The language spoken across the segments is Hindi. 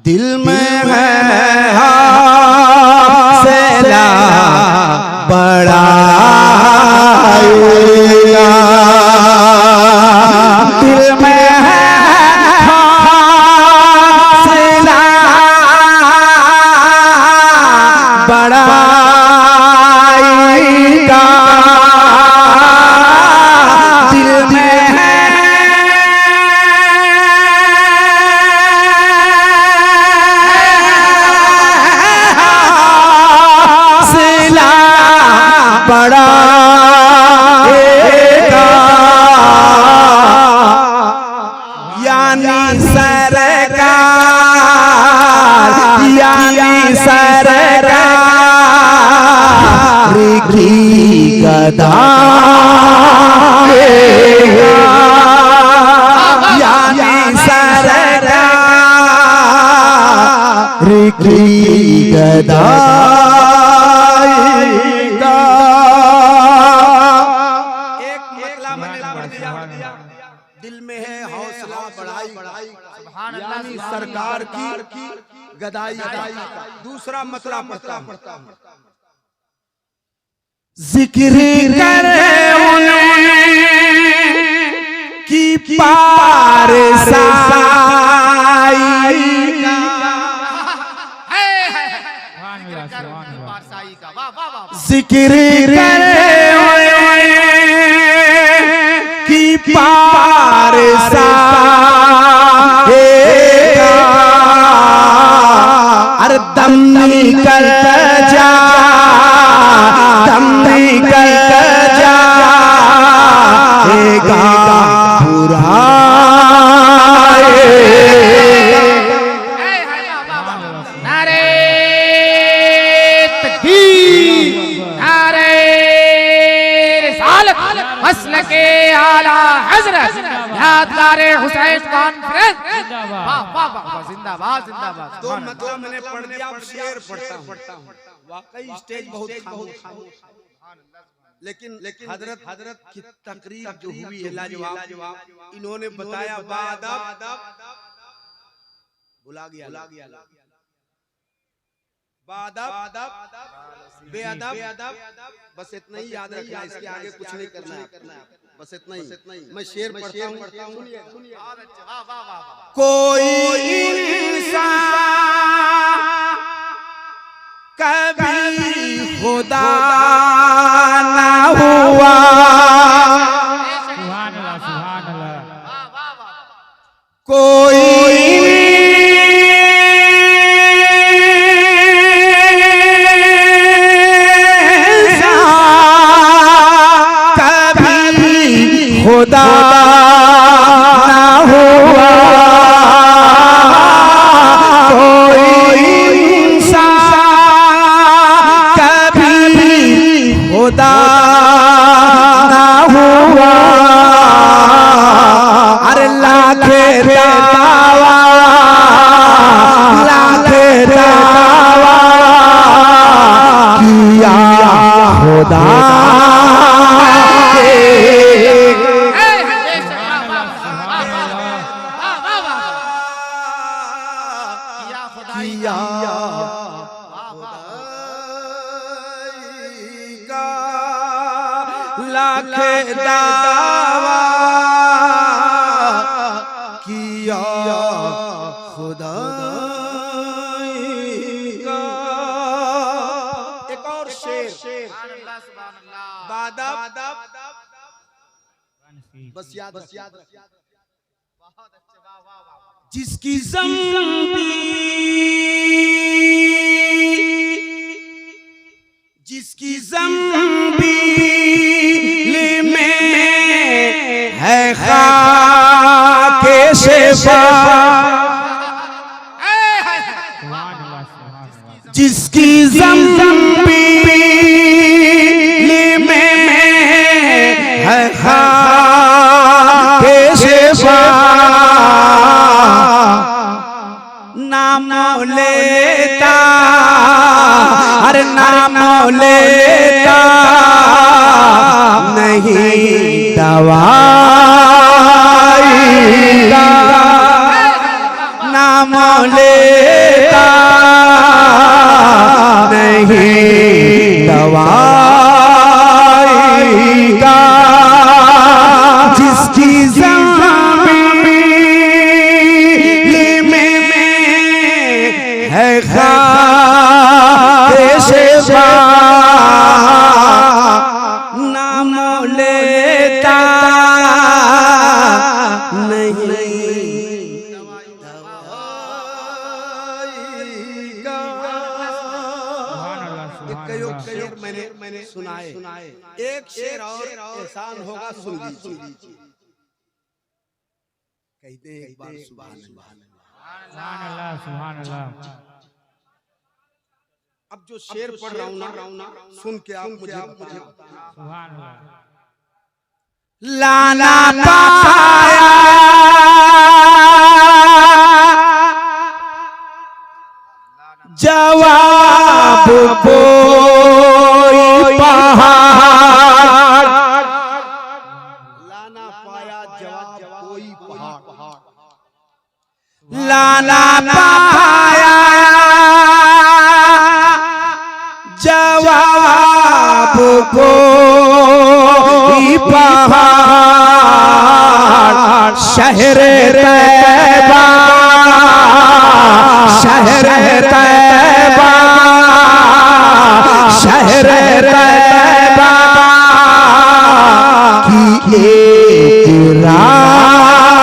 दिल में है हौसला बढ़ाएगा, दिल में है हौसला बढ़ाएगा, दिल में है बढ़ाएगा, यानी सरकार की गदा, यानी सरकार की गदा। दिल में है हौसला बढ़ाई, यानी सरकार की गदाई। दूसरा मतलब पढ़ता हूं, जिक्र करे की पारसाई का, जिक्र करे की पारसाई का, अरे दम निकल जा, दम निकल जाएगा बुरा। नारे तकबीर, नारे रिसालत, मसलके आला हज़रत, यादगारे हुसैन कॉन्फ्रेंस। वाह वाह वाह, जिंदाबाद जिंदाबाद। तो मतलब मैंने पढ़ दिया, अब शेर पढ़ता हूं। वाकई स्टेज बहुत खामोश, लेकिन हजरत की तकरीर जो हुई है लाजवाब। इन्होंने बताया बादब, भुला गया बादब बेअदब, बस इतना ही याद रखना, इसके आगे कुछ नहीं करना है, बस इतना ही। मैं शेर पढ़ता हूं, कोई इंसान कभी खुदा ना हुआ, कोई खुदा ना हुआ, कोई इंसान कभी खुदा ना हुआ, अरे लाखे दावा, लाखे दावा किया खुदा लाखे दावा किया खुदा का। एक और शेर, बादब, बस याद, जिसकी ज़ंबील में है खाके शेफा, जिसकी ज़ंबील में है खाके शेफा, नाम लेता, हर नाम लेता नहीं दवाई का, नाम लेता नहीं दवाई का, जिसकी ज़मीन में है खारिशबा, नाम लेता मैंने सुनाए। एक शेर और एहसान होगा, सुन लीजिए। कहते हैं एक बार सुभान अल्लाह, सुभान अल्लाह। अब जो शेर पढ़ रहा हूं ना, सुन के आप मुझे सुभान अल्लाह। लाना पाया जवाब कोई पहाड़, लाना पाया जवाब कोई पहाड़, लाना पाया जवाब कोई पहाड़, शहर तैबा, शहर तैबा, शहर तैबा की एक राइया,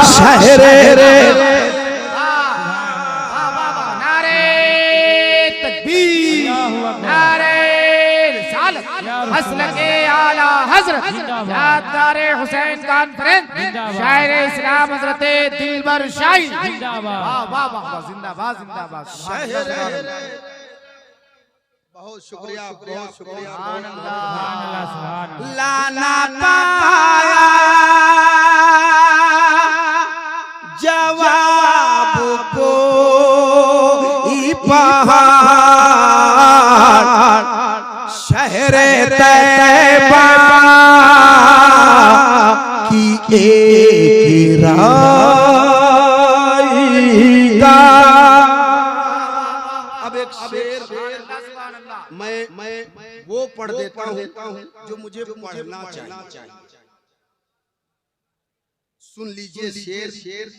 शहर नारे तकबीर, नारे रिसालत, मसलके आला हज़रत यादगारे हुसैन कॉन्फ्रेंस, शायर इस्लाम हज़रत दिलबर शाही जिंदाबाद, वाह वाह वाह, जिंदाबाद जिंदाबाद। बहुत शुक्रिया, बहुत शुक्रिया। लाना पाया जवाब कोई पहाड़, शहर तैबा की एक राइया। अब एक शेर मैं वो पढ़ देता हूँ जो मुझे पढ़ना चाहिए। सुन लीजिए शेर।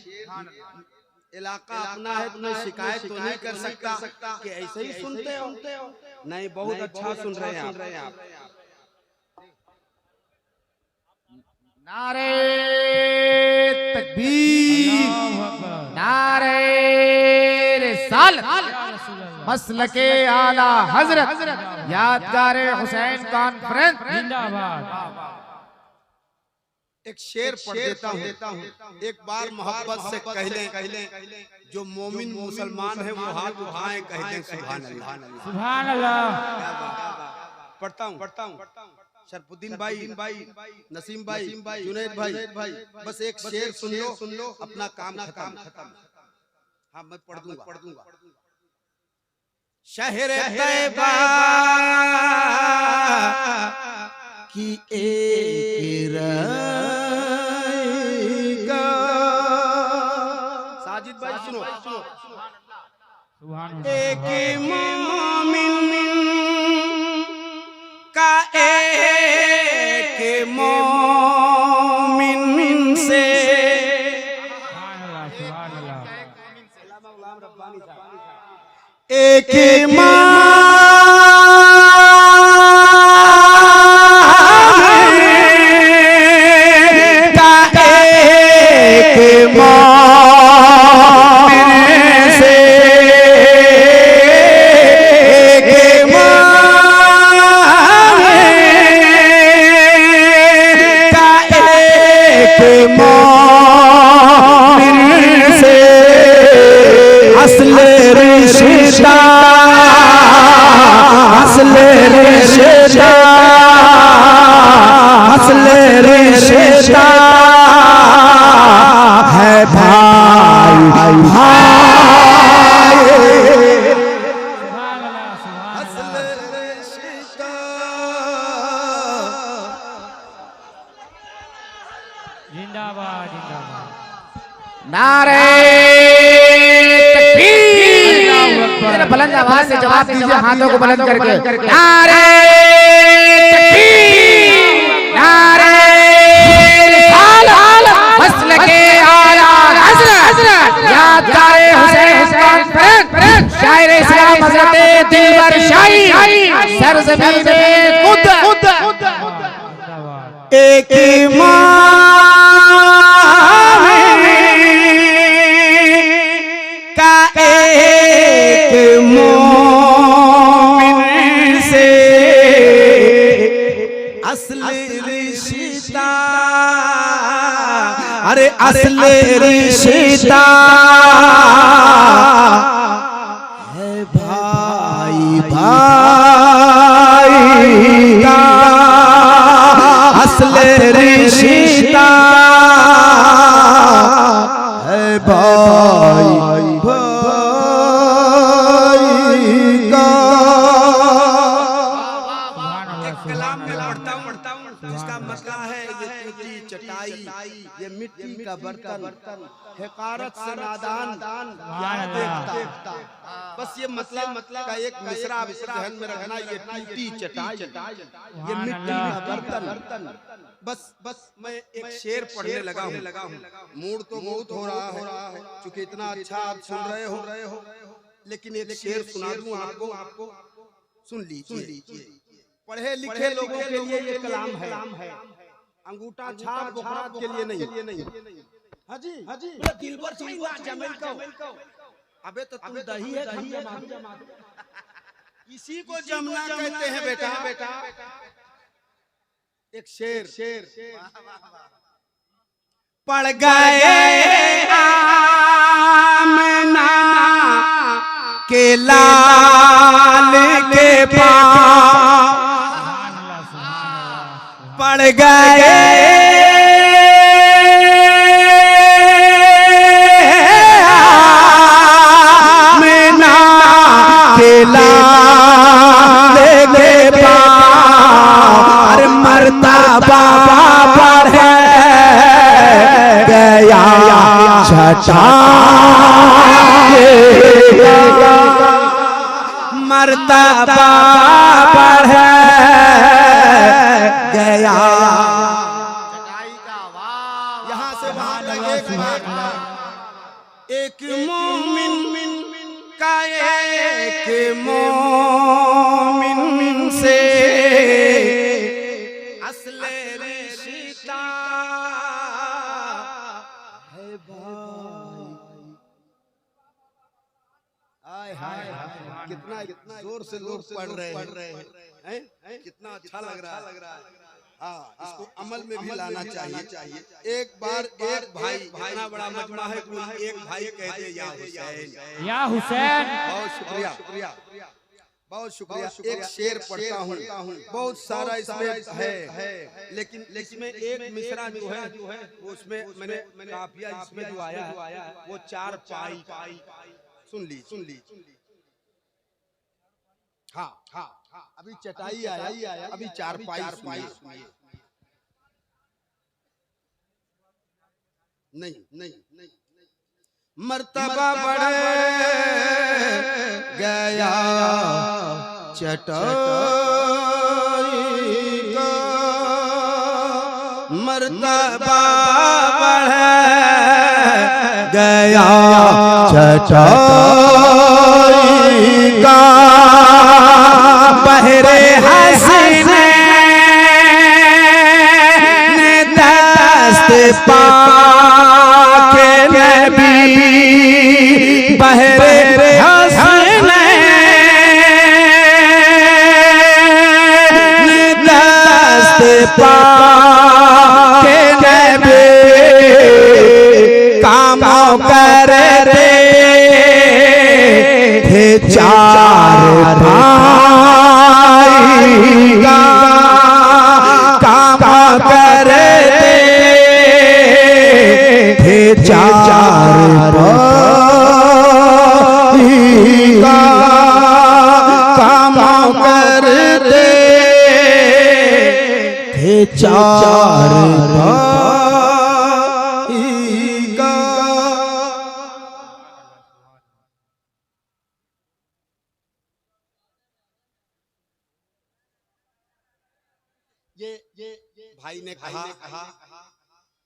इलाका अपना है तो मैं शिकायत तो नहीं कर सकता कि ऐसे ही सुनते हो। नहीं, बहुत अच्छा सुन रहे हैं आप। नारे तकबीर, नारे रिसालत, मसलके आला हज़रत यादगारे हुसैन कॉन्फ्रेंस जिंदाबाद। एक शेर पढ़ देता हूँ। एक बार मोहब्बत से कह लें, जो मोमिन मुसलमान है वो हाथ उठाएं, कह दें सुभान अल्लाह, सुभान अल्लाह। पढ़ता हूँ। शरफुद्दीन भाई, नसीम भाई, जुनैद भाई, बस एक शेर सुन लो, अपना काम खत्म। हाँ, मैं पढ़ दूंगा। शहर तैबा की एक राइया, साजिद भाई सुनो। एक मोमिन का एक मोमिन से, एक असले रिश्ता नारे तकबीर। बुलंद आवाज से जवाब दीजिए, हाथों को बुलंद करके। नारे तकबीर, नारे रिसालत, मसलके आला हज़रत यादगारे हुसैन कॉन्फ्रेंस, शायर इस्लाम हज़रत दिलबर शाही, सरज़मीन खुद एक का एक मोमिन से असल रिश्ता, अरे असल रिश्ता है भाई भाई का, असल रिश्ता है भाई ये मिट्टी का बर्तन हकारत से नादान देखता। बस ये मतलब का एक मिसरा ध्यान में रखना, ये टूटी चटाई, ये मिट्टी का बर्तन। बस मैं एक शेर पढ़ने लगा हूँ। मूड तो बहुत हो रहा है क्योंकि इतना अच्छा आप सुन रहे हो, लेकिन एक शेर सुना दूं आपको, सुन लीजिए। पढ़े लिखे लोगों के लिए ये कलाम है, अंगूठा छाप बुखारात के लिए नहीं। हाजी दिलबर सिंह जमील को, अबे तो तुम दही है इसी को जमुना कहते हैं बेटा। एक शेर पड़ गए आमना के लाल के पाँव, पड़ गए आमना के लाल के पाँव, मर्तबा बढ़ गया छठा, मर्तबा बढ़ गया। यहाँ से वहाँ तक एक मोमिन का एक मोमिन से असल रिश्ता है भाई। हाय कितना जोर से लोग पढ़ रहे हैं, कितना अच्छा लग रहा है। हाँ, इसको अमल में भी लाना चाहिए। एक बार एक भाई, इतना बड़ा मजमा है, एक भाई कहते या हुसैन, या हुसैन। बहुत शुक्रिया, बहुत शुक्रिया। एक शेर पढ़ता हूँ, बहुत सारा इसमें है, लेकिन इसमें एक मिसरा जो है उसमें मैंने काफिया इसमें जो आया है वो 4 पाई। सुन लीजिए। हाँ, अभी चटाई आया, अभी 4 पाई नहीं। मर्तबा बढ़ गया चटाई का, मर्तबा बढ़ गया चटाई का, बहरे हसीन दस्त पा के नबी, बहरे हसीन दस्त पा के नबी, काम करते थे 4 भाई का, काम करते थे 4 भाई का, काम करते थे 4 भाई का। भाई ने कहा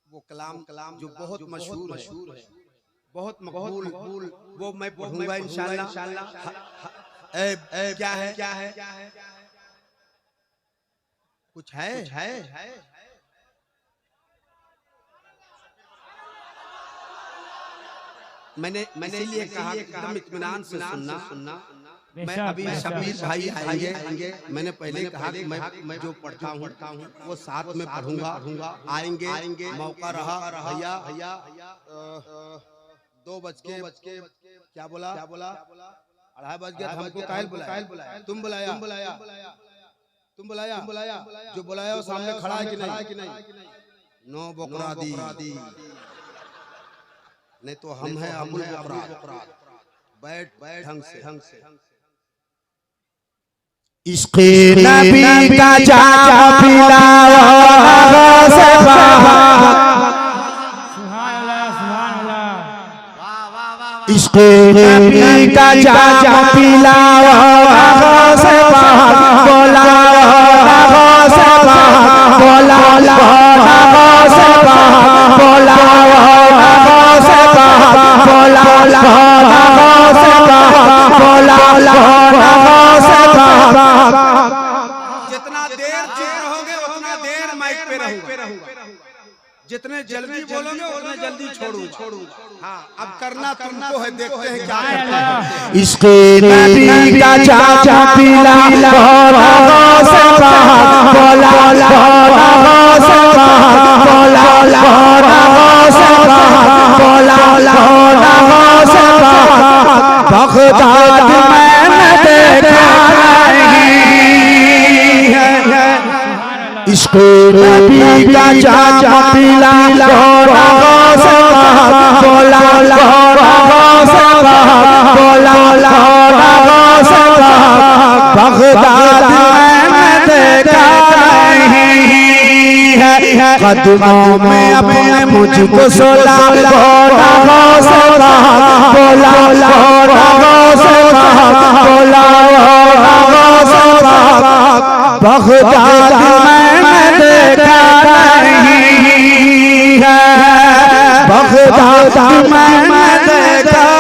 वो कलाम जो बहुत मशहूर है, बहुत मकबूल, वो मैं पढ़ूंगा इंशाअल्लाह। क्या है कुछ है मैंने इसीलिए कहा एकदम इत्मीनान से सुनना। मैं अभी शबीर भाई आएंगे, मैंने पहले कहा कि मैं जो पढ़ता हूँ वो साथ में पढ़ूंगा। आएंगे मौका रहा भैया 2 बज के क्या बोला 2:30 बज गया। हमको काहे बुलाया? तुम बुलाया जो बुलाया वो सामने खड़ा है कि नहीं? नो बकरा दी नहीं तो हम हैं अबुल बकरा। बैठ ढंग से। इश्क़े नबी का जाम पिलाओ से इश्क़े नबी का जाम पिलाओ से बोलाओ से बोलाओ से जितना देर चुप रहोगे उतना देर माइक पे रहूंगा। जितने जल्दी बोलोगे उतना जल्दी छोड़ूंगा। हाँ अब करना तुमको है, देखते हैं क्या करते हैं। इश्क़े नबी का जाम पिलाओ से बग़दाद मैंने देखा नहीं है। इश्क़े नबी का जाम पिलाओ से बग़दाद मैंने देखा नहीं है। कदमों में अपने मुझको सुला बग़दाद मैंने देखा नहीं है। बग़दाद मैंने देखा